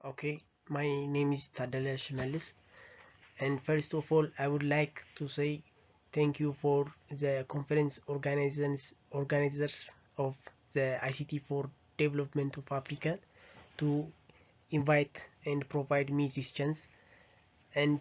Okay, my name is Tadala Shimelis, and first of all, I would like to say thank you for the conference organizers of the ICT for Development of Africa to invite and provide me this chance. And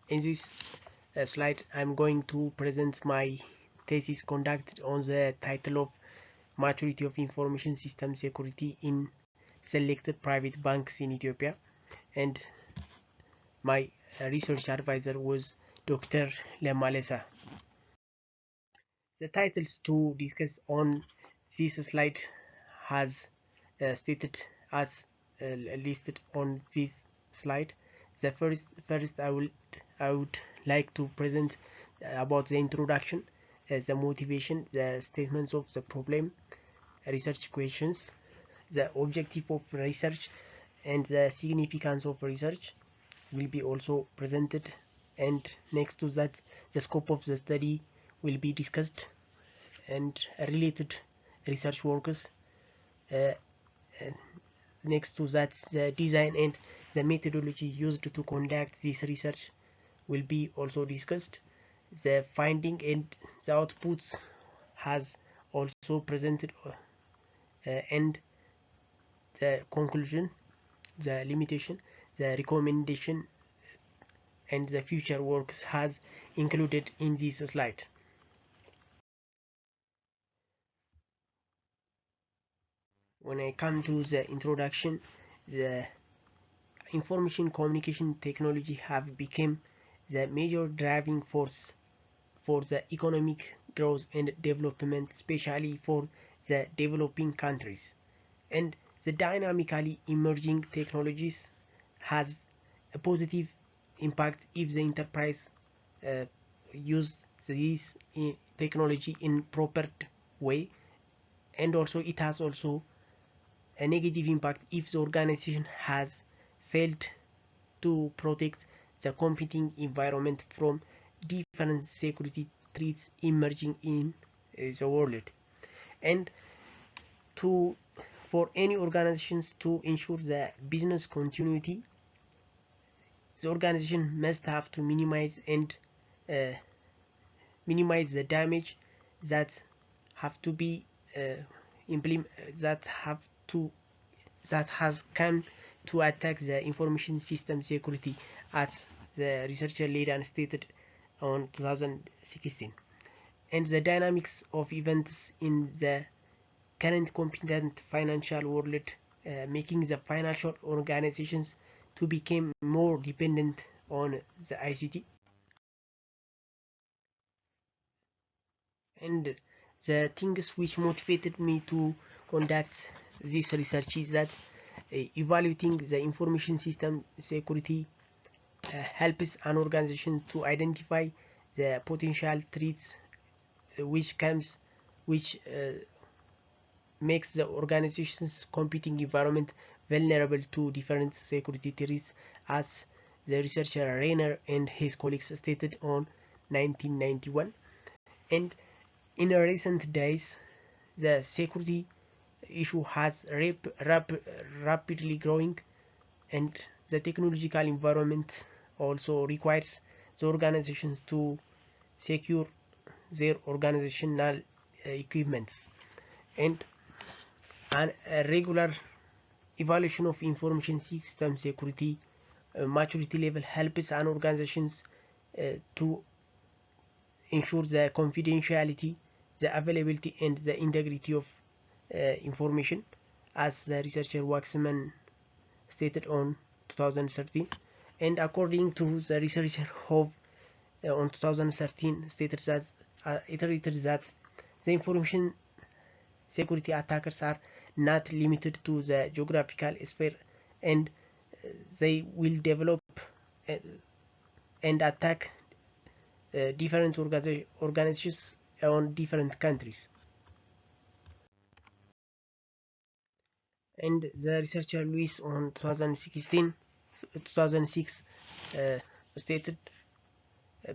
in this slide, I'm going to present my thesis conducted on the title of Maturity of Information System Security in Selected Private Banks in Ethiopia. And my research advisor was Dr. Lemalesa. The titles to discuss on this slide has stated as listed on this slide. The first I would like to present about the introduction, the motivation, the statements of the problem, research questions, the objective of research, and the significance of research will be also presented, and next to that the scope of the study will be discussed, and related research works. uh, Next to that, the design and the methodology used to conduct this research will be also discussed. The finding and the outputs has also presented, and the conclusion, the limitation, the recommendation, and the future works has included in this slide. When I come to the introduction, the information communication technology have become the major driving force for the economic growth and development, especially for the developing countries. And the dynamically emerging technologies has a positive impact if the enterprise uh, use this technology in proper way, and also it has also a negative impact if the organization has failed to protect the competing environment from different security threats emerging in the world. And to for any organizations to ensure the business continuity, the organization must have to uh, minimize the damage that have to be implement that have to that has come to attack the information system security, as the researcher later stated on 2016. And the dynamics of events in the current competent financial world, making the financial organizations to become more dependent on the ICT. And the things which motivated me to conduct this research is that evaluating the information system security helps an organization to identify the potential threats, which makes the organization's competing environment vulnerable to different security threats, as the researcher Rainer and his colleagues stated on 1991. And in recent days, the security issue has rapidly growing, and the technological environment also requires the organizations to secure their organizational equipments. And a regular evaluation of information system security maturity level helps an organizations to ensure the confidentiality, the availability, and the integrity of information, as the researcher Waxman stated on 2013. And according to the researcher Hove on 2013 stated that iterated that the information security attackers are not limited to the geographical sphere, and they will develop uh, and attack different organizations on different countries. And the researcher Luis on 2006 stated,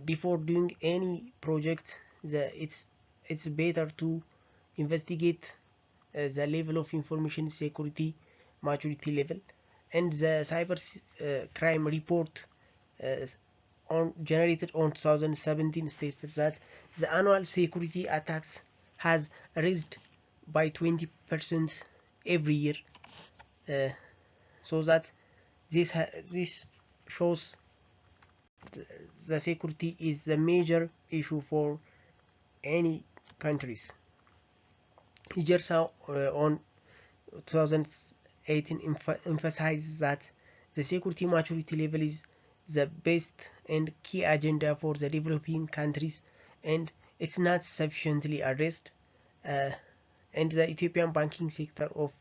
before doing any project, it's better to investigate the level of information security maturity level, and the cyber crime report generated on 2017 states that the annual security attacks has raised by 20% every year. Uh, so that this shows the security is a major issue for any countries. Ijersa on 2018 emphasizes that the security maturity level is the best and key agenda for the developing countries, and it's not sufficiently addressed. Uh, and the Ethiopian banking sector of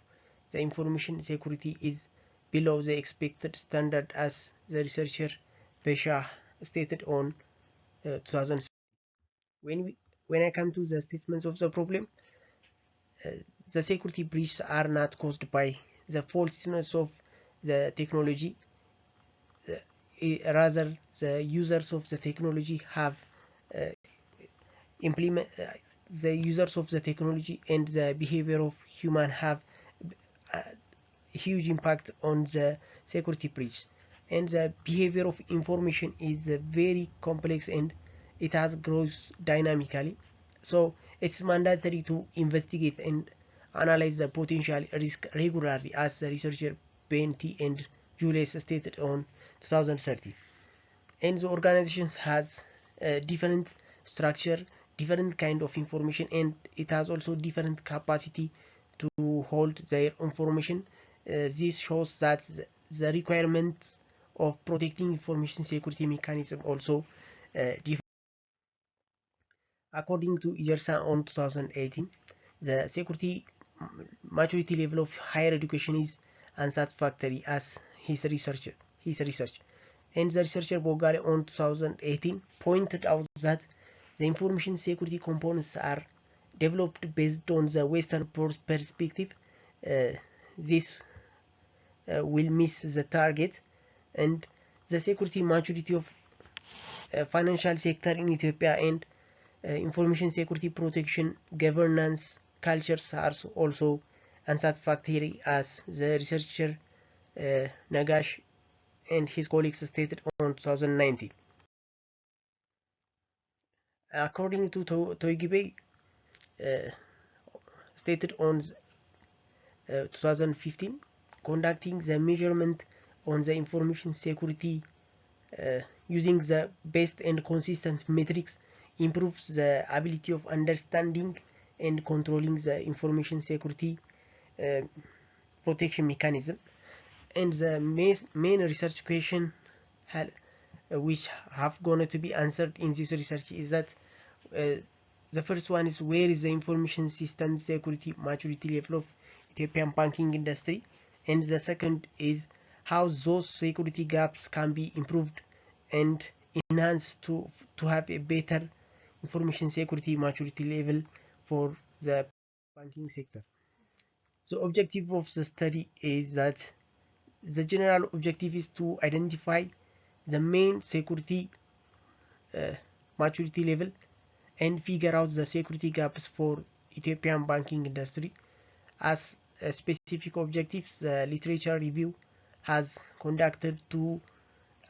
the information security is below the expected standard, as the researcher Pesha stated on 2000. When I come to the statements of the problem, uh, the security breaches are not caused by the faultiness of the technology. Rather, the users of the technology have uh, implement the users of the technology and the behavior of human have a huge impact on the security breach. And the behavior of information is very complex and it has grows dynamically, so it's mandatory to investigate and analyze the potential risk regularly, as the researcher Benti and Julius stated on 2030. And the organizations has a different structure, different kind of information, and it has also different capacity to hold their information. This shows that the requirements of protecting information security mechanism also differ. According to Ijersa on 2018, the security maturity level of higher education is unsatisfactory, as his research. And the researcher Bogale on 2018 pointed out that the information security components are developed based on the Western perspective. Uh, this will miss the target, and the security maturity of financial sector in Ethiopia and information security protection governance cultures are also unsatisfactory, as the researcher Nagash and his colleagues stated on 2019. According to Toigibe, uh, stated on 2015, conducting the measurement on the information security using the best and consistent metrics improves the ability of understanding and controlling the information security uh, protection mechanism. And the main research question which have going to be answered in this research is that uh, the first one is, where is the information system security maturity level of Ethiopian banking industry, and the second is how those security gaps can be improved and enhanced to have a better information security maturity level for the banking sector. The objective of the study is that the general objective is to identify the main security uh, maturity level and figure out the security gaps for Ethiopian banking industry. As specific objectives, the literature review has conducted to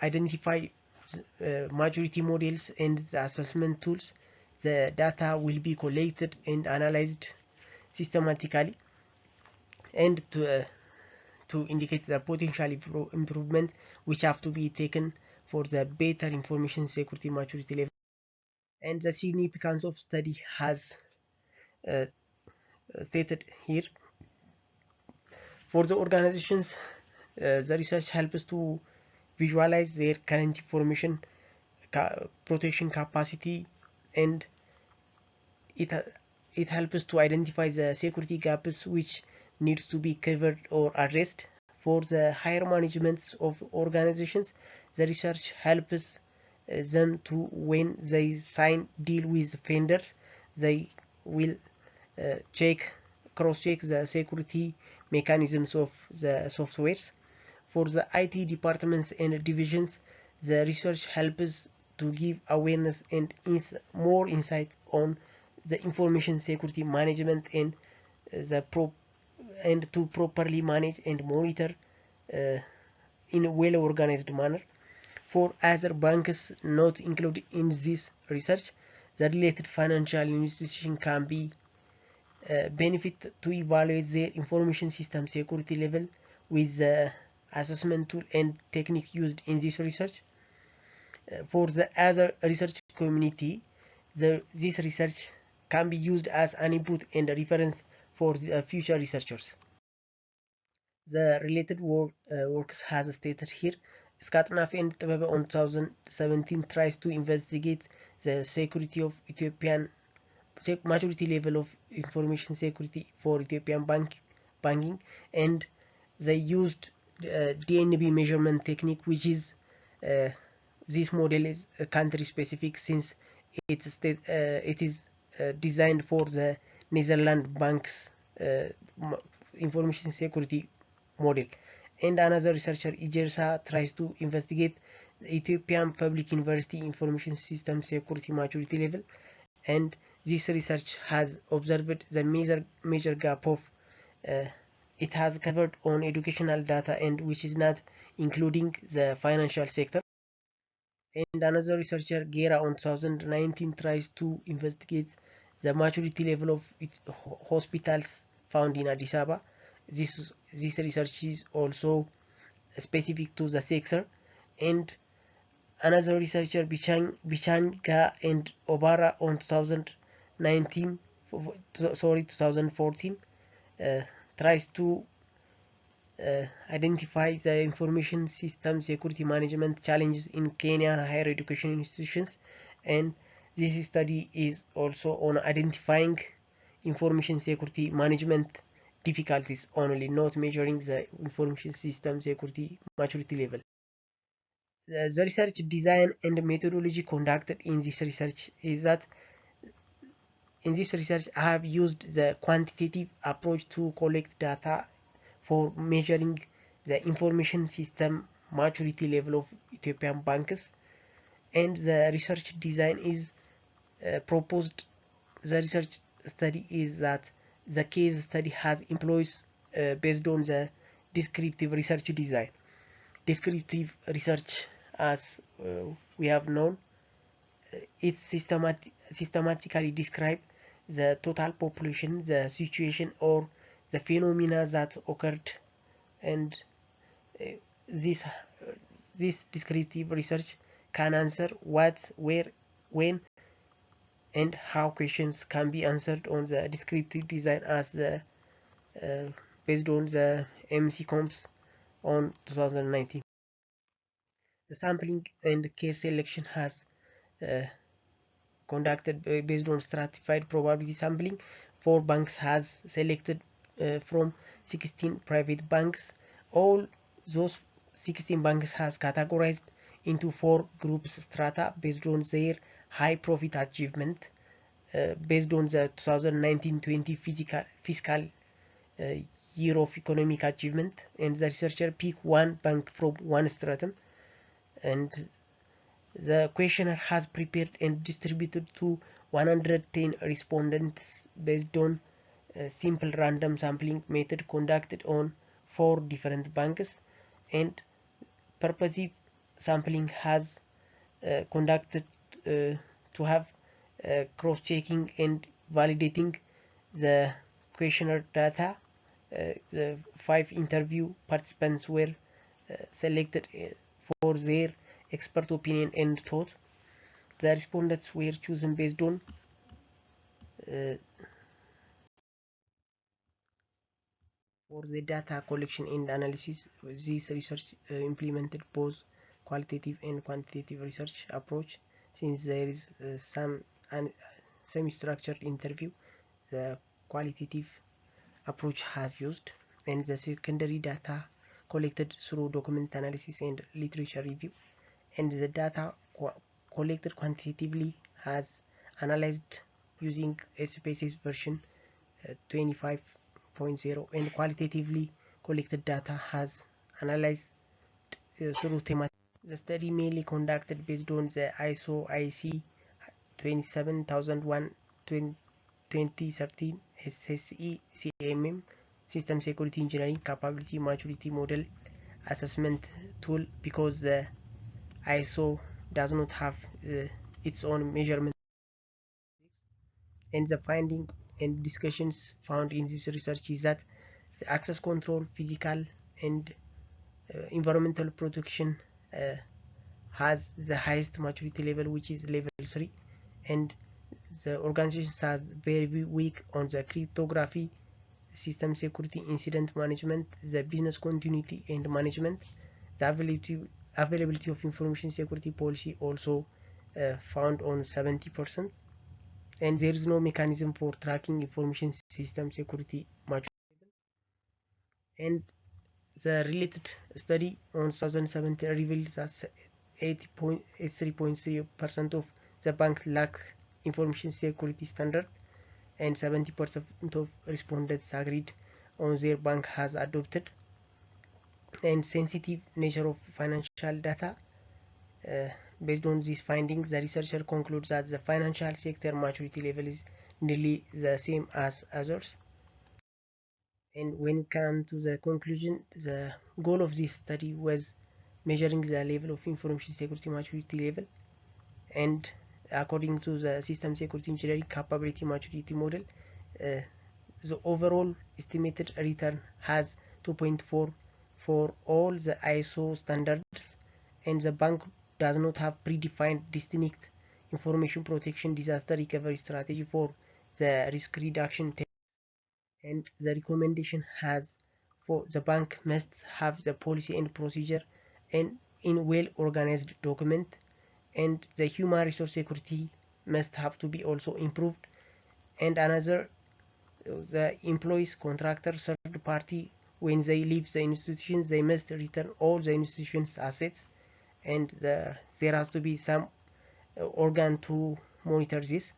identify maturity models and the assessment tools. The data will be collected and analyzed systematically, and to indicate the potential improvement which have to be taken for the better information security maturity level. And the significance of study has uh, stated here. For the organizations, the research helps to visualize their current information protection capacity, and it it helps to identify the security gaps which needs to be covered or addressed. For the higher managements of organizations, the research helps them to, when they sign deal with vendors, they will cross-check the security mechanisms of the softwares. For the IT departments and divisions, the research helps to give awareness and more insight on the information security management and to properly manage and monitor in a well-organized manner. For other banks not included in this research, the related financial institution can be benefit to evaluate their information system security level with the assessment tool and technique used in this research. For the other research community, this research can be used as an input and a reference for the future researchers. The related works has stated here. Skatnaf and Tebebe on 2017 tries to investigate the security of Ethiopian maturity level of information security for Ethiopian banking, and they used DNB measurement technique, which is this model is country specific since it is designed for the Netherlands banks information security model. And another researcher, Ijersa, tries to investigate the Ethiopian public university information system security maturity level, and this research has observed the major gap of it has covered on educational data and which is not including the financial sector. And another researcher, Gera, on 2019 tries to investigate the maturity level of hospitals found in Addis Ababa. This research is also specific to the sector. And another researcher, Bichanga and Obara, on 2014 tries to identify the information system security management challenges in Kenyan higher education institutions, and this study is also on identifying information security management difficulties only, not measuring the information system security maturity level. The research design and methodology conducted in this research is that in this research I have used the quantitative approach to collect data for measuring the information system maturity level of Ethiopian banks, and the research design is proposed. The research study is that the case study has employs based on the descriptive research design. Descriptive research, as we have known, it systematically describe the total population, the situation, or the phenomena that occurred, and this descriptive research can answer what, where, when, and how questions can be answered on the descriptive design as the based on the MC Comps on 2019. The sampling and case selection has conducted based on stratified probability sampling. 4 banks has selected from 16 private banks. All those 16 banks has categorized into 4 groups strata based on their high profit achievement based on the 2019-20 fiscal year of economic achievement, and the researcher pick one bank from one stratum, and the questionnaire has prepared and distributed to 110 respondents based on a simple random sampling method conducted on 4 different banks, and purposive sampling has conducted to have cross-checking and validating the questionnaire data. The 5 interview participants were selected for their expert opinion and thought. The respondents were chosen based on for the data collection and analysis. This research implemented both qualitative and quantitative research approach. Since there is some semi-structured interview, the qualitative approach has used, and the secondary data collected through document analysis and literature review, and the data collected quantitatively has analyzed using SPSS version 25.0, and qualitatively collected data has analyzed through thematic. The study mainly conducted based on the ISO IC 27001 2013 SSE CMM System Security Engineering Capability Maturity Model assessment tool, because the ISO does not have its own measurement. And the finding and discussions found in this research is that the access control, physical and environmental protection has the highest maturity level, which is level 3, and the organization has very weak on the cryptography, system security, incident management, the business continuity and management. The availability of information security policy also found on 70%, and there is no mechanism for tracking information system security maturity. And the related study on 2017 reveals that 80.3% of the banks lack information security standard, and 70% of respondents agreed on their bank has adopted. And sensitive nature of financial data. Uh, Based on these findings, the researcher concludes that the financial sector maturity level is nearly the same as others. And when it comes to the conclusion, the goal of this study was measuring the level of information security maturity level, and according to the system security engineering capability maturity model, the overall estimated return has 2.4 for all the ISO standards, and the bank does not have predefined distinct information protection disaster recovery strategy for the risk reduction. And the recommendation has for the bank must have the policy and procedure and in well organized document, and the human resource security must have to be also improved. And another, the employees, contractors, third party, when they leave the institution, they must return all the institution's assets, and there has to be some organ to monitor this.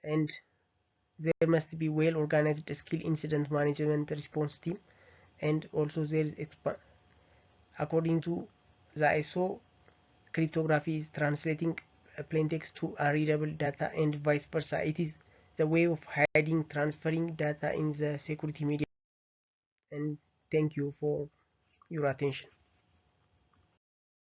And there must be well organized skill incident management response team. And also there is according to the ISO, cryptography is translating plain text to unreadable data and vice versa. It is the way of hiding transferring data in the security media. And thank you for your attention.